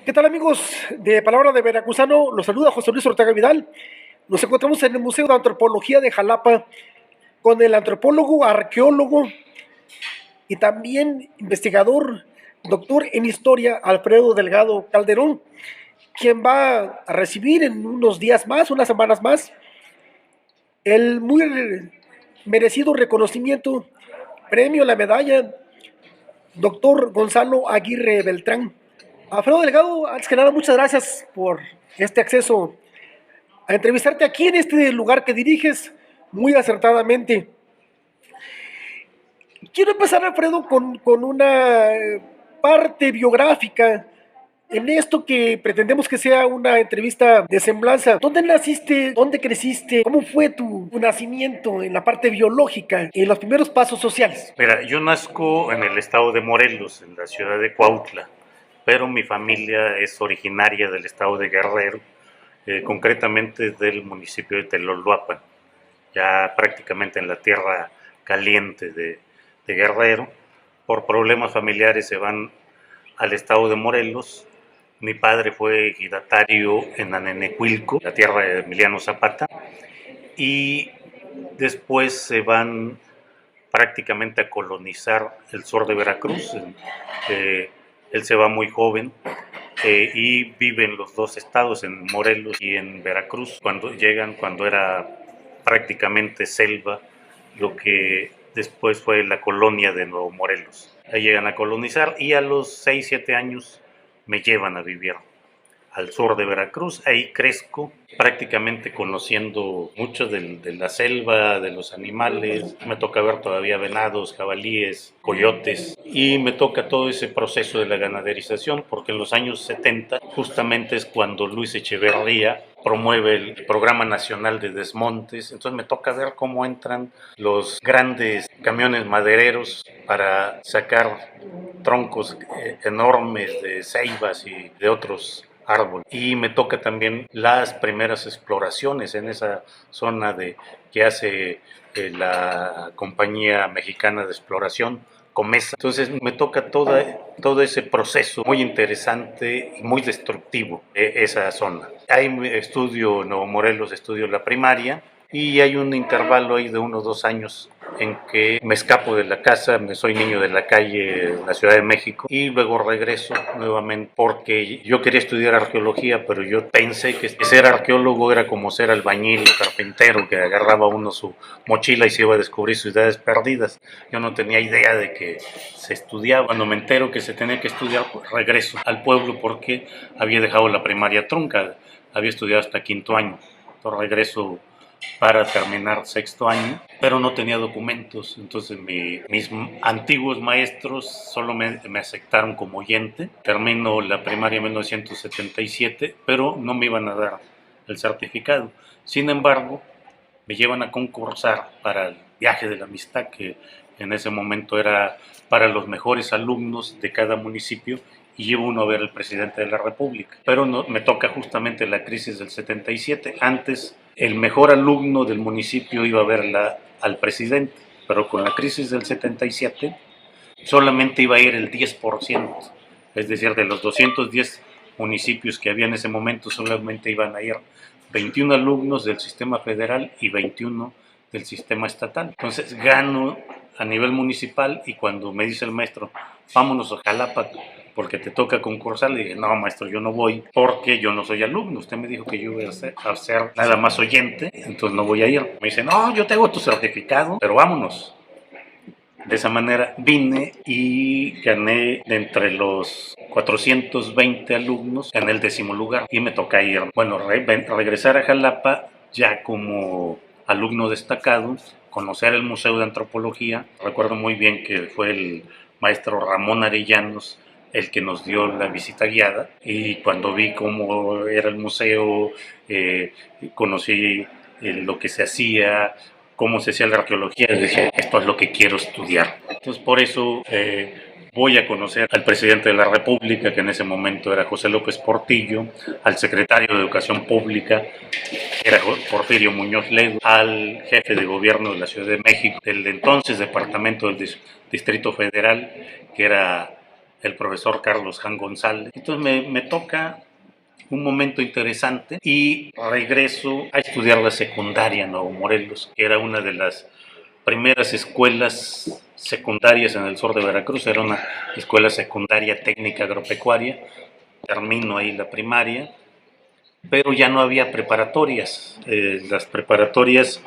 ¿Qué tal, amigos de Palabra de Veracruzano? Los saluda José Luis Ortega Vidal. Nos encontramos en el Museo de Antropología de Jalapa con el antropólogo, arqueólogo y también investigador, doctor en historia, Alfredo Delgado Calderón, quien va a recibir en unos días más, unas semanas más, el muy merecido reconocimiento, premio, la medalla, doctor Gonzalo Aguirre Beltrán. Alfredo Delgado, antes que nada, muchas gracias por este acceso a entrevistarte aquí en este lugar que diriges muy acertadamente. Quiero empezar, Alfredo, con una parte biográfica en esto que pretendemos que sea una entrevista de semblanza. ¿Dónde naciste? ¿Dónde creciste? ¿Cómo fue tu nacimiento en la parte biológica, en los primeros pasos sociales? Mira, yo nazco en el estado de Morelos, en la ciudad de Cuautla, pero mi familia es originaria del estado de Guerrero, concretamente del municipio de Telolhuapan, ya prácticamente en la tierra caliente de Guerrero. Por problemas familiares se van al estado de Morelos. Mi padre fue ejidatario en Anenecuilco, la tierra de Emiliano Zapata, y después se van prácticamente a colonizar el sur de Veracruz. Él se va muy joven y vive en los dos estados, en Morelos y en Veracruz, cuando llegan, cuando era prácticamente selva, lo que después fue la colonia de Nuevo Morelos. Ahí llegan a colonizar y a los 6 7 años me llevan a vivir al sur de Veracruz. Ahí crezco prácticamente conociendo mucho de la selva, de los animales. Me toca ver todavía venados, jabalíes, coyotes, y me toca todo ese proceso de la ganaderización, porque en los años 70 justamente es cuando Luis Echeverría promueve el Programa Nacional de Desmontes. Entonces me toca ver cómo entran los grandes camiones madereros para sacar troncos enormes de ceibas y de otros árboles. Y me toca también las primeras exploraciones en esa zona que hace la compañía mexicana de exploración, Comesa. Entonces me toca todo ese proceso muy interesante y muy destructivo de esa zona. Ahí estudio Nuevo Morelos, estudio la primaria, y hay un intervalo ahí de unos 2 años en que me escapo de la casa, me soy niño de la calle en la Ciudad de México, y luego regreso nuevamente porque yo quería estudiar arqueología, pero yo pensé que ser arqueólogo era como ser albañil o carpintero, que agarraba uno su mochila y se iba a descubrir ciudades perdidas. Yo no tenía idea de que se estudiaba. Cuando me entero que se tenía que estudiar, pues regreso al pueblo porque había dejado la primaria trunca, había estudiado hasta quinto año. Entonces regreso para terminar sexto año, pero no tenía documentos. Entonces mis antiguos maestros solo me aceptaron como oyente. Termino la primaria en 1977, pero no me iban a dar el certificado. Sin embargo, me llevan a concursar para el viaje de la amistad, que en ese momento era para los mejores alumnos de cada municipio, y llevo uno a ver al presidente de la República. Pero no, me toca justamente la crisis del 77. Antes, el mejor alumno del municipio iba a ver al presidente, pero con la crisis del 77 solamente iba a ir el 10%, es decir, de los 210 municipios que había en ese momento, solamente iban a ir 21 alumnos del sistema federal y 21 del sistema estatal. Entonces gano a nivel municipal, y cuando me dice el maestro, vámonos a Jalapa porque te toca concursar, le dije, no maestro, yo no voy porque yo no soy alumno, usted me dijo que yo iba a ser nada más oyente, entonces no voy a ir. Me dice, no, yo tengo tu certificado, pero vámonos. De esa manera vine y gané de entre los 420 alumnos en el 10º lugar, y me toca ir, bueno, regresar a Jalapa ya como alumno destacado, conocer el Museo de Antropología. Recuerdo muy bien que fue el maestro Ramón Arellanos el que nos dio la visita guiada, y cuando vi cómo era el museo, conocí lo que se hacía, cómo se hacía la arqueología, y dije, esto es lo que quiero estudiar. Entonces por eso voy a conocer al presidente de la República, que en ese momento era José López Portillo, al secretario de Educación Pública, que era Porfirio Muñoz Ledo, al jefe de gobierno de la Ciudad de México, del entonces departamento del Distrito Federal, que era el profesor Carlos Jan González. Entonces me toca un momento interesante y regreso a estudiar la secundaria en Nuevo Morelos, que era una de las primeras escuelas secundarias en el sur de Veracruz. Era una escuela secundaria técnica agropecuaria. Termino ahí la primaria, pero ya no había preparatorias. Las preparatorias,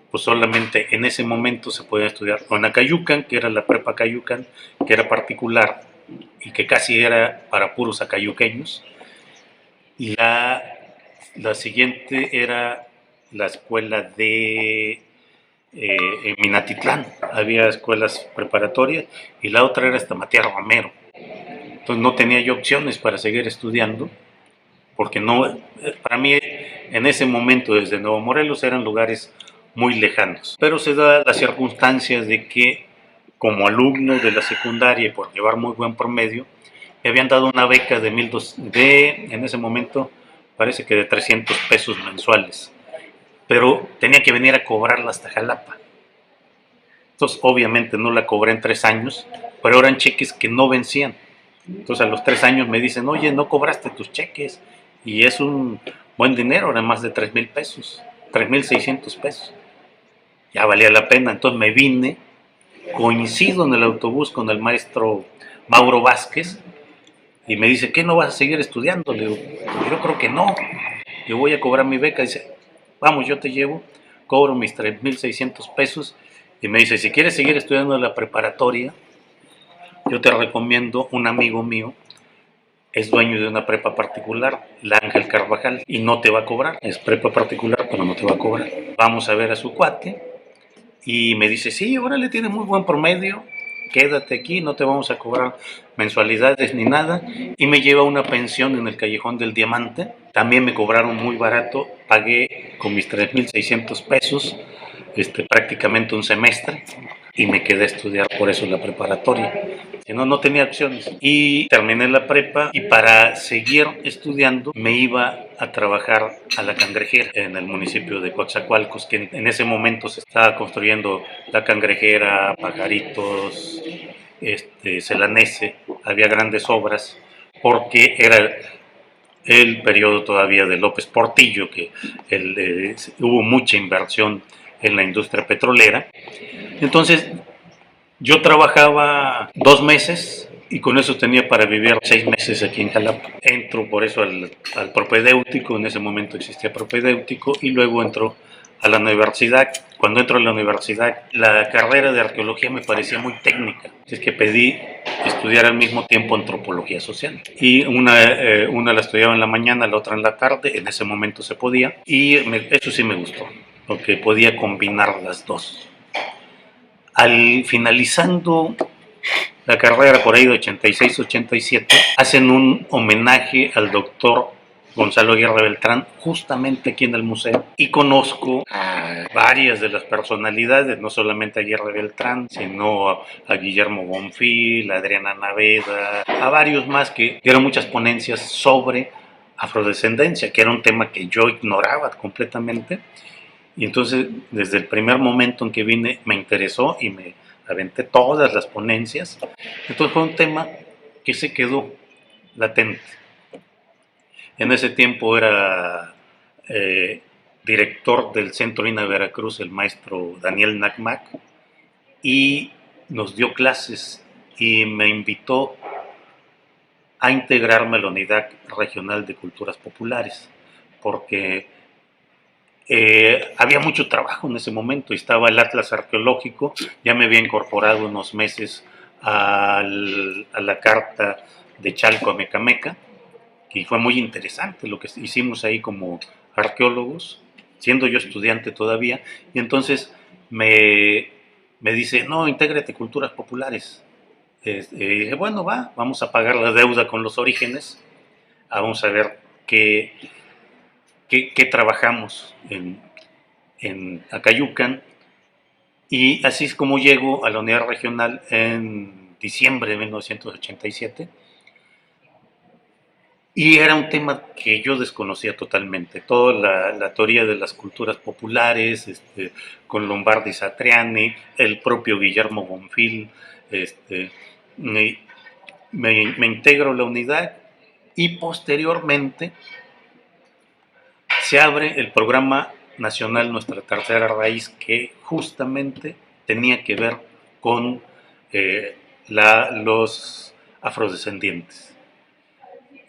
pues solamente en ese momento se podía estudiar o en Acayucan, que era la prepa Acayucan, que era particular y que casi era para puros acayuqueños. Y la siguiente era la escuela de en Minatitlán, había escuelas preparatorias, y la otra era hasta Matías Romero. Entonces no tenía yo opciones para seguir estudiando, porque no, para mí en ese momento desde Nuevo Morelos eran lugares muy lejanos. Pero se da las circunstancias de que como alumno de la secundaria y por llevar muy buen promedio, me habían dado una beca de en ese momento parece que de 300 pesos mensuales, pero tenía que venir a cobrarla hasta Jalapa. Entonces obviamente no la cobré en 3 años, pero eran cheques que no vencían. Entonces a los 3 años me dicen, oye, no cobraste tus cheques, y es un buen dinero, era más de 3,000 pesos, 3,600 pesos. Ya valía la pena. Entonces me vine, coincido en el autobús con el maestro Mauro Vázquez, y me dice, ¿qué, no vas a seguir estudiando? Le digo, yo creo que no, yo voy a cobrar mi beca. Dice, vamos, yo te llevo, cobro mis 3,600 pesos, y me dice, si quieres seguir estudiando en la preparatoria, yo te recomiendo un amigo mío, es dueño de una prepa particular, la Ángel Carvajal, y no te va a cobrar, es prepa particular, pero no te va a cobrar. Vamos a ver a su cuate, y me dice, sí, órale, tiene muy buen promedio, quédate aquí, no te vamos a cobrar mensualidades ni nada, y me lleva una pensión en el Callejón del Diamante. También me cobraron muy barato, pagué con mis 3,600 pesos prácticamente un semestre, y me quedé a estudiar por eso la preparatoria. Si no, no tenía opciones. Y terminé la prepa, y para seguir estudiando me iba a trabajar a la cangrejera en el municipio de Coatzacoalcos, que en ese momento se estaba construyendo la cangrejera, Pajaritos, Celanese, había grandes obras, porque era el periodo todavía de López Portillo, que hubo mucha inversión en la industria petrolera. Entonces yo trabajaba 2 meses y con eso tenía para vivir 6 meses aquí en Jalapa. Entro por eso al propedéutico, en ese momento existía propedéutico, y luego entro a la universidad. Cuando entro a la universidad, la carrera de arqueología me parecía muy técnica, es que pedí estudiar al mismo tiempo antropología social. Y una la estudiaba en la mañana, la otra en la tarde, en ese momento se podía, y eso sí me gustó, porque podía combinar las dos. Al finalizando la carrera, por ahí de 86-87, hacen un homenaje al doctor Gonzalo Aguirre Beltrán, justamente aquí en el museo, y conozco a varias de las personalidades, no solamente a Aguirre Beltrán, sino a Guillermo Bonfil, a Adriana Naveda, a varios más que dieron muchas ponencias sobre afrodescendencia, que era un tema que yo ignoraba completamente. Y entonces, desde el primer momento en que vine, me interesó y me aventé todas las ponencias. Entonces fue un tema que se quedó latente. En ese tiempo era director del Centro INA Veracruz, el maestro Daniel Nacmac, y nos dio clases y me invitó a integrarme a la Unidad Regional de Culturas Populares, porque había mucho trabajo en ese momento. Estaba el Atlas Arqueológico, ya me había incorporado unos meses a la carta de Chalco a Mecameca, y fue muy interesante lo que hicimos ahí como arqueólogos, siendo yo estudiante todavía. Y entonces me dice, no, intégrate Culturas Populares. Y dije, bueno, vamos a pagar la deuda con los orígenes, vamos a ver qué trabajamos en Acayucan. Y así es como llego a la unidad regional en diciembre de 1987. Y era un tema que yo desconocía totalmente, toda la teoría de las culturas populares, con Lombardi Satriani, el propio Guillermo Bonfil, me integro a la unidad y posteriormente se abre el programa nacional Nuestra Tercera Raíz, que justamente tenía que ver con los afrodescendientes.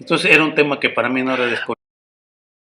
Entonces era un tema que para mí no era desconocido.